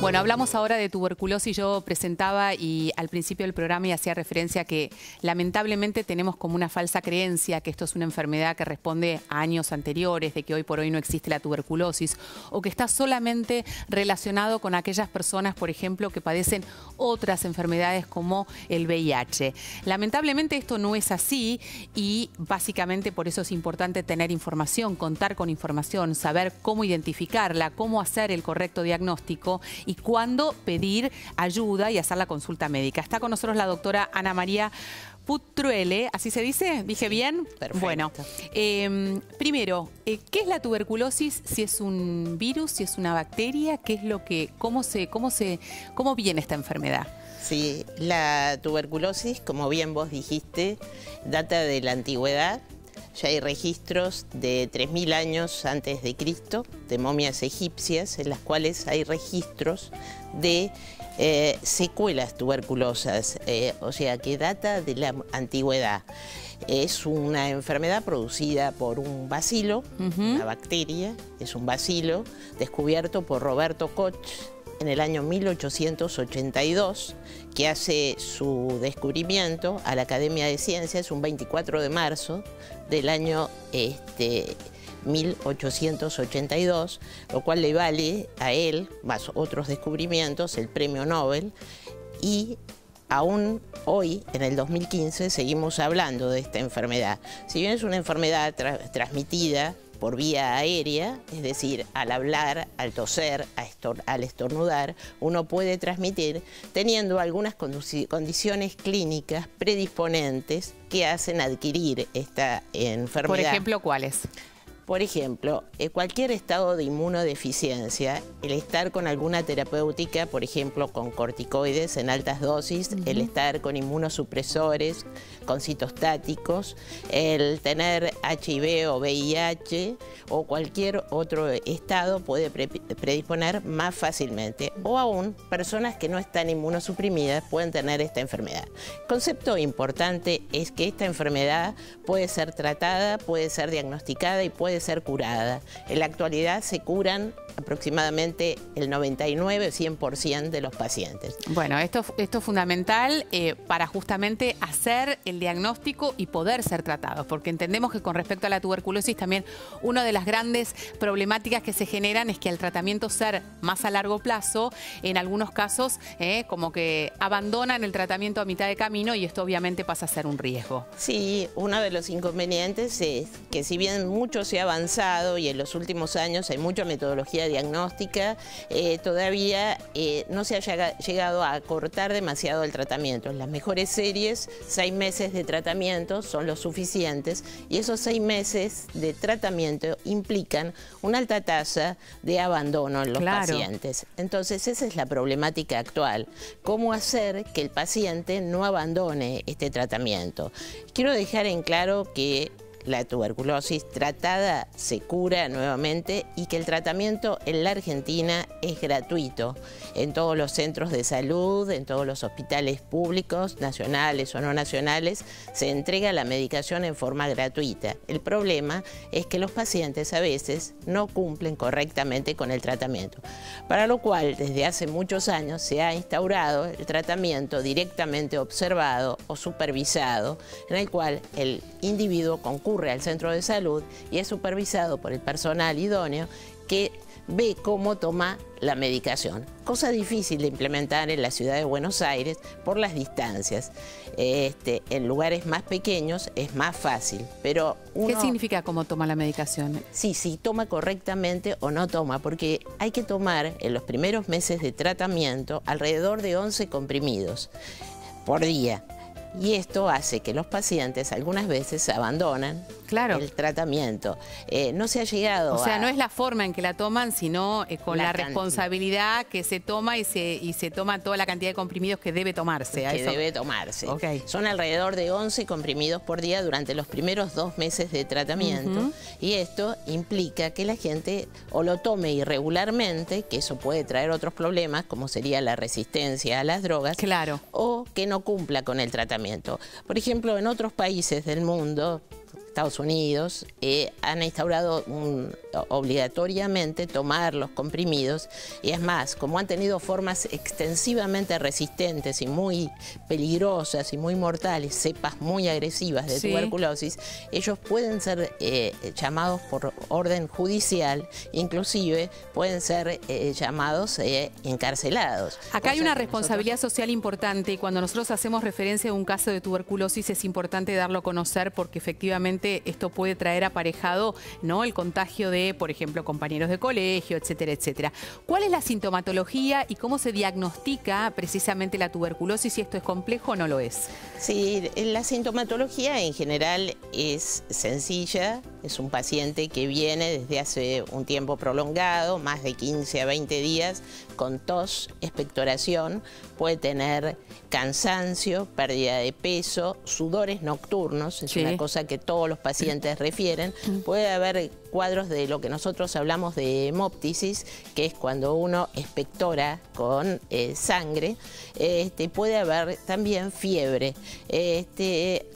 Bueno, hablamos ahora de tuberculosis. Yo presentaba y al principio del programa y hacía referencia a que lamentablemente tenemos como una falsa creencia que esto es una enfermedad que responde a años anteriores, de que hoy por hoy no existe la tuberculosis o que está solamente relacionado con aquellas personas, por ejemplo, que padecen otras enfermedades como el VIH. Lamentablemente esto no es así y básicamente por eso es importante tener información, contar con información, saber cómo identificarla, cómo hacer el correcto diagnóstico y cuándo pedir ayuda y hacer la consulta médica. Está con nosotros la doctora Ana María Putruele, ¿así se dice? ¿Dije bien? Perfecto. Bueno, primero, ¿qué es la tuberculosis? Si es un virus, si es una bacteria, ¿qué es lo que, cómo viene esta enfermedad? Sí, la tuberculosis, como bien vos dijiste, data de la antigüedad. Ya hay registros de 3000 años antes de Cristo, de momias egipcias, en las cuales hay registros de secuelas tuberculosas, o sea, que data de la antigüedad. Es una enfermedad producida por un bacilo, una bacteria, es un bacilo descubierto por Roberto Koch en el año 1882, que hace su descubrimiento a la Academia de Ciencias un 24 de marzo del año 1882, lo cual le vale a él, más otros descubrimientos, el premio Nobel, y aún hoy, en el 2015, seguimos hablando de esta enfermedad. Si bien es una enfermedad transmitida por vía aérea, es decir, al hablar, al toser, al estornudar, uno puede transmitir teniendo algunas condiciones clínicas predisponentes que hacen adquirir esta enfermedad. Por ejemplo, ¿cuáles? Por ejemplo, cualquier estado de inmunodeficiencia, el estar con alguna terapéutica, por ejemplo, con corticoides en altas dosis, el estar con inmunosupresores, con citostáticos, el tener HIV o VIH o cualquier otro estado puede predisponer más fácilmente. O aún, personas que no están inmunosuprimidas pueden tener esta enfermedad. El concepto importante es que esta enfermedad puede ser tratada, puede ser diagnosticada y puede ser curada. En la actualidad se curan aproximadamente el 99-100% de los pacientes. Bueno, esto es fundamental para justamente hacer el diagnóstico y poder ser tratados, porque entendemos que con respecto a la tuberculosis también una de las grandes problemáticas que se generan es que al tratamiento ser más a largo plazo, en algunos casos como que abandonan el tratamiento a mitad de camino y esto obviamente pasa a ser un riesgo. Sí, uno de los inconvenientes es que si bien mucho se ha avanzado y en los últimos años hay mucha metodología diagnóstica, todavía no se ha llegado a acortar demasiado el tratamiento. En las mejores series, 6 meses de tratamiento son los suficientes y esos 6 meses de tratamiento implican una alta tasa de abandono en los pacientes. Entonces, esa es la problemática actual. ¿Cómo hacer que el paciente no abandone este tratamiento? Quiero dejar en claro que la tuberculosis tratada se cura nuevamente y que el tratamiento en la Argentina es gratuito en todos los centros de salud, en todos los hospitales públicos, nacionales o no nacionales, se entrega la medicación en forma gratuita. El problema es que los pacientes a veces no cumplen correctamente con el tratamiento, para lo cual desde hace muchos años se ha instaurado el tratamiento directamente observado o supervisado, en el cual el individuo concurre al centro de salud y es supervisado por el personal idóneo que ve cómo toma la medicación. Cosa difícil de implementar en la ciudad de Buenos Aires por las distancias. En lugares más pequeños es más fácil, pero uno... ¿Qué significa cómo toma la medicación? Sí, si toma correctamente o no toma, porque hay que tomar en los primeros meses de tratamiento alrededor de 11 comprimidos por día. Y esto hace que los pacientes algunas veces abandonan el tratamiento. No se ha llegado O sea, no es la forma en que la toman, sino con la responsabilidad que se toma y se toma toda la cantidad de comprimidos que debe tomarse. Debe tomarse. Son alrededor de 11 comprimidos por día durante los primeros 2 meses de tratamiento. Y esto implica que la gente o lo tome irregularmente, que eso puede traer otros problemas, como sería la resistencia a las drogas, o que no cumpla con el tratamiento. Por ejemplo, en otros países del mundo, Estados Unidos, han instaurado obligatoriamente tomar los comprimidos, y es más, como han tenido formas extensivamente resistentes y muy peligrosas y muy mortales, cepas muy agresivas de tuberculosis, ellos pueden ser llamados por orden judicial, inclusive pueden ser llamados encarcelados. Acá hay una responsabilidad social importante, y cuando nosotros hacemos referencia a un caso de tuberculosis es importante darlo a conocer, porque efectivamente esto puede traer aparejado, ¿no?, el contagio de, por ejemplo, compañeros de colegio, etcétera, etcétera. ¿Cuál es la sintomatología y cómo se diagnostica precisamente la tuberculosis? ¿Si esto es complejo o no lo es? Sí, la sintomatología en general es sencilla. Es un paciente que viene desde hace un tiempo prolongado, más de 15 a 20 días, con tos, expectoración, puede tener cansancio, pérdida de peso, sudores nocturnos, es una cosa que todos los pacientes refieren. Puede haber cuadros de lo que nosotros hablamos de hemóptisis, que es cuando uno expectora con sangre. Puede haber también fiebre.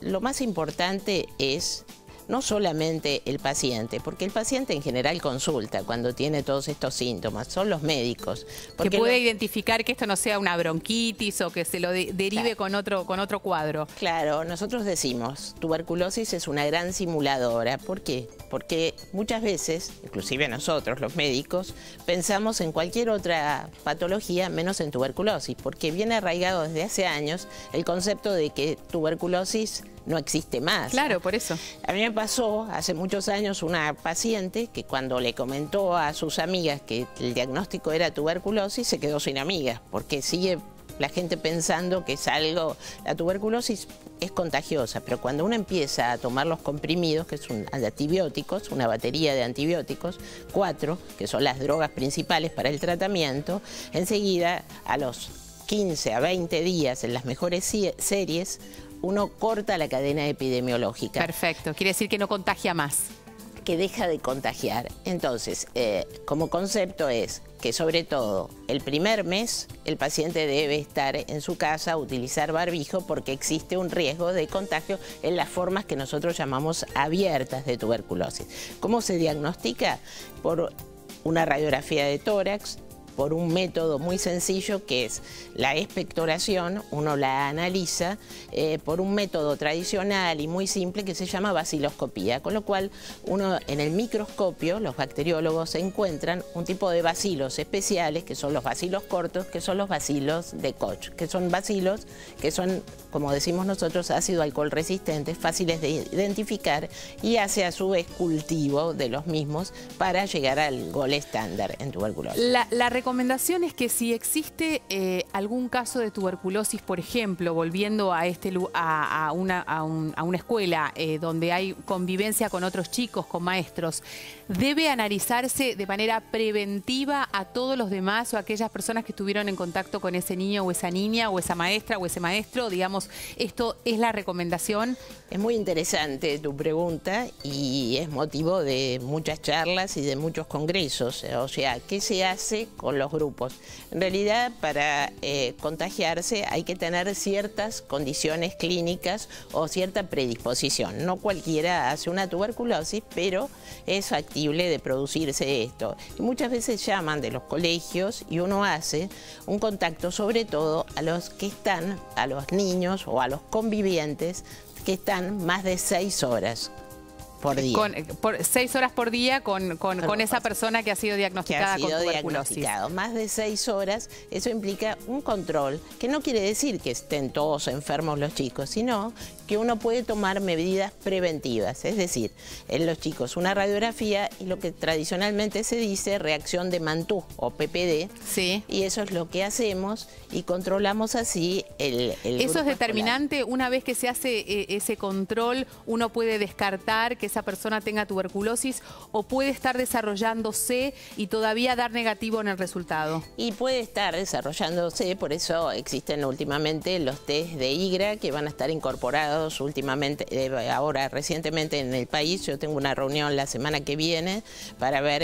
Lo más importante es no solamente el paciente, porque el paciente en general consulta cuando tiene todos estos síntomas, son los médicos. Que puede identificar que esto no sea una bronquitis o que se lo derive con otro cuadro. Claro, nosotros decimos, tuberculosis es una gran simuladora. ¿Por qué? Porque muchas veces, inclusive nosotros los médicos, pensamos en cualquier otra patología menos en tuberculosis, porque viene arraigado desde hace años el concepto de que tuberculosis no existe más. Claro, por eso. A mí me pasó hace muchos años una paciente que cuando le comentó a sus amigas que el diagnóstico era tuberculosis, se quedó sin amigas, porque sigue la gente pensando que es algo... La tuberculosis es contagiosa, pero cuando uno empieza a tomar los comprimidos, que son antibióticos, una batería de antibióticos, 4, que son las drogas principales para el tratamiento, enseguida a los 15 a 20 días, en las mejores series, uno corta la cadena epidemiológica. Perfecto, quiere decir que no contagia más. Que deja de contagiar. Entonces, como concepto es que sobre todo el primer mes el paciente debe estar en su casa, utilizar barbijo, porque existe un riesgo de contagio en las formas que nosotros llamamos abiertas de tuberculosis. ¿Cómo se diagnostica? Por una radiografía de tórax, por un método muy sencillo que es la expectoración, uno la analiza por un método tradicional y muy simple que se llama baciloscopía, con lo cual uno en el microscopio, los bacteriólogos encuentran un tipo de bacilos especiales, que son los bacilos cortos, que son los bacilos de Koch, que son bacilos que son, como decimos nosotros, ácido alcohol resistentes, fáciles de identificar, y hace a su vez cultivo de los mismos para llegar al gol estándar en tuberculosis. La recomendación es que si existe algún caso de tuberculosis, por ejemplo, volviendo a una escuela donde hay convivencia con otros chicos, con maestros, debe analizarse de manera preventiva a todos los demás o a aquellas personas que estuvieron en contacto con ese niño o esa niña o esa maestra o ese maestro. Digamos, ¿esto es la recomendación? Es muy interesante tu pregunta y es motivo de muchas charlas y de muchos congresos. O sea, ¿qué se hace con los grupos? En realidad, para contagiarse hay que tener ciertas condiciones clínicas o cierta predisposición. No cualquiera hace una tuberculosis, pero es factible de producirse esto. Y muchas veces llaman de los colegios y uno hace un contacto sobre todo a los que están, a los niños o a los convivientes que están más de 6 horas por día. 6 horas por día con esa persona que ha sido diagnosticada con tuberculosis. Más de 6 horas, eso implica un control, que no quiere decir que estén todos enfermos los chicos, sino que uno puede tomar medidas preventivas. Es decir, en los chicos una radiografía y lo que tradicionalmente se dice reacción de Mantoux o PPD. Sí. Y eso es lo que hacemos y controlamos así el Eso es determinante. escolar. Una vez que se hace ese control, uno puede descartar que esa persona tenga tuberculosis o puede estar desarrollándose y todavía dar negativo en el resultado. Y puede estar desarrollándose, por eso existen últimamente los test de IGRA que van a estar incorporados detectados últimamente, ahora recientemente en el país. Yo tengo una reunión la semana que viene para ver,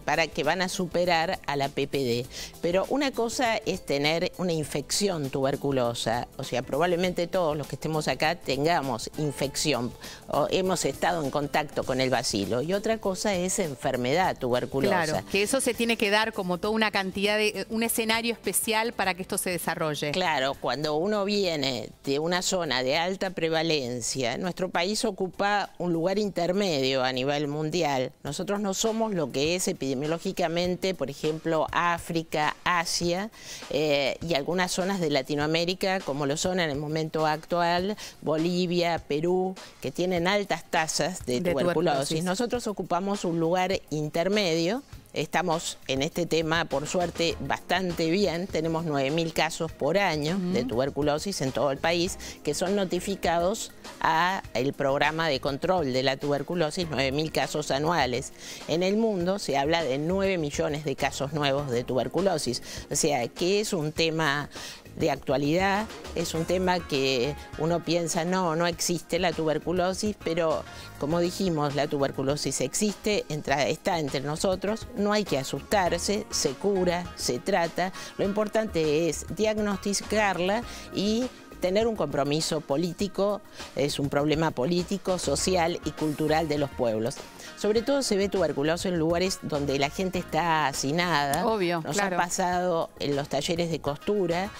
para que van a superar a la PPD. Pero una cosa es tener una infección tuberculosa, o sea, probablemente todos los que estemos acá tengamos infección o hemos estado en contacto con el bacilo. Y otra cosa es enfermedad tuberculosa. Claro, que eso se tiene que dar como toda una cantidad de, un escenario especial para que esto se desarrolle. Claro, cuando uno viene de una zona de alta prevalencia, nuestro país ocupa un lugar intermedio a nivel mundial. Nosotros no somos lo que es epidemiológicamente, por ejemplo, África, Asia y algunas zonas de Latinoamérica, como lo son en el momento actual, Bolivia, Perú, que tienen altas tasas de tuberculosis. Nosotros ocupamos un lugar intermedio. Estamos en este tema, por suerte, bastante bien. Tenemos 9.000 casos por año de tuberculosis en todo el país, que son notificados al programa de control de la tuberculosis, 9.000 casos anuales. En el mundo se habla de 9 millones de casos nuevos de tuberculosis. O sea, que es un tema de actualidad, es un tema que uno piensa, no existe la tuberculosis, pero como dijimos, la tuberculosis existe, está entre nosotros, no hay que asustarse, se cura, se trata. Lo importante es diagnosticarla y tener un compromiso político. Es un problema político, social y cultural de los pueblos. Sobre todo se ve tuberculosis en lugares donde la gente está hacinada. Obvio, Nos claro. ha pasado en los talleres de costura,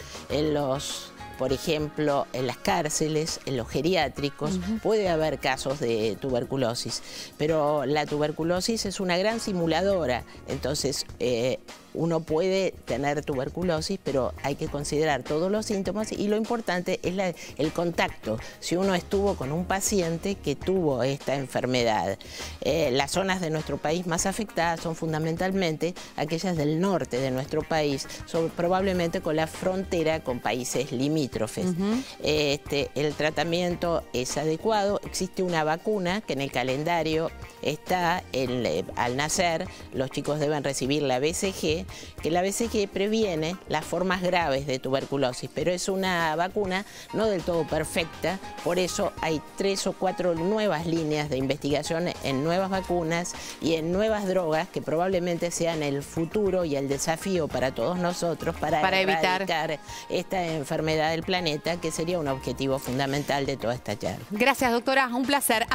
por ejemplo, en las cárceles, en los geriátricos, puede haber casos de tuberculosis, pero la tuberculosis es una gran simuladora, entonces uno puede tener tuberculosis, pero hay que considerar todos los síntomas y lo importante es el contacto, si uno estuvo con un paciente que tuvo esta enfermedad. Las zonas de nuestro país más afectadas son fundamentalmente aquellas del norte de nuestro país, son probablemente con la frontera con países limítrofes. El tratamiento es adecuado, existe una vacuna que en el calendario está, al nacer los chicos deben recibir la BCG, que la BCG previene las formas graves de tuberculosis, pero es una vacuna no del todo perfecta, por eso hay 3 o 4 nuevas líneas de investigación en nuevas vacunas y en nuevas drogas que probablemente sean el futuro y el desafío para todos nosotros para erradicar esta enfermedad del planeta, que sería un objetivo fundamental de toda esta charla. Gracias, doctora, un placer.